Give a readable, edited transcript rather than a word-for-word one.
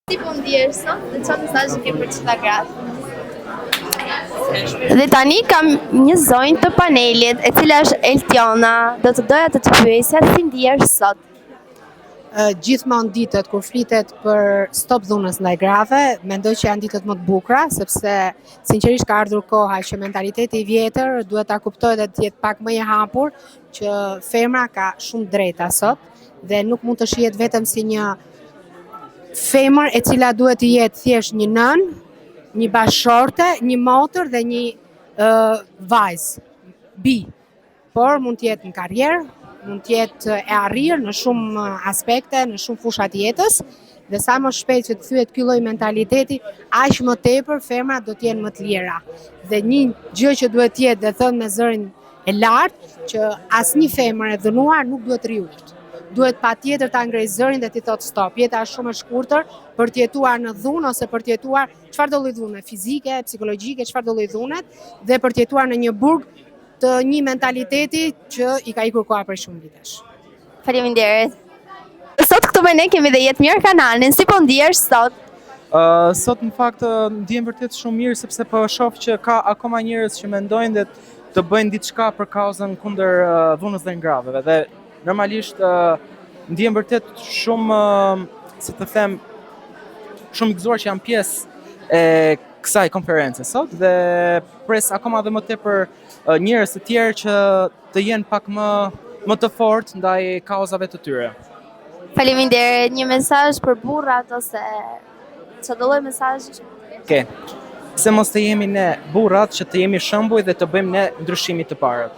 Si po ndihesh sot dhe çfarë mesazhi ke për çfarë gratë? Dhe tani kam një zonjë të panelit, e cila është Eltiona. Do të doja të të pyesja si ndihesh sot. Gjithmonë ditët kur flitet për stop dhunës ndaj grave, mendoj që janë ditët më të bukura, sepse sinqerisht ka ardhur koha që mentaliteti i vjetër duhet ta kuptojë dhe të jetë pak më i hapur, që femra ka shumë drejta sot dhe nuk mund të shihet vetëm si një femër e cila duhet të jetë thjesht një nën, një bashkëshorte, një motër dhe një vajzë, bi, por mund të jetë në karrierë, mund të jetë e arrirë në shumë aspekte, në shumë fusha të jetës, dhe sa më shpejt që të thyet ky lloj mentaliteti, aq më tepër femrat do të jenë më të lira. Dhe një gjë që duhet të jetë, dhe thënë me zërin e lartë, që asnjë femër e dhënuar nuk duhet rrihet. Duhet patjetër ta ngrejë zërin dhe t'i thotë stop. Jeta është shumë e shkurtër për të jetuar në dhunë ose për të jetuar çfarëdo lloj dhune, fizike, psikologjike, çfarëdo lloj dhunet, dhe për të jetuar në një burg të një mentaliteti që i ka ikur koha për shumë vitesh. Faleminderit. Sot këtu me ne kemi dhe Jetmirë Kananin. Si po ndihesh sot? Sot në fakt ndihem vërtet shumë mirë sepse po shoh që ka akoma njerëz që mendojnë dhe të bëjnë diçka për kauzën kundër dhunës ndaj graveve dhe normalisht ndihem vërtet shumë, si të them, shumë i gëzuar që jam pjesë e kësaj konference sot dhe pres akoma dhe më tepër njerëz të tjerë që të jenë pak më të fortë ndaj kauzave të tyre. Faleminderit. Një mesazh për burrat ose çdo lloj mesazhi? Se mos të jemi ne burrat që të jemi shembull dhe të bëjmë ne ndryshimin të parë.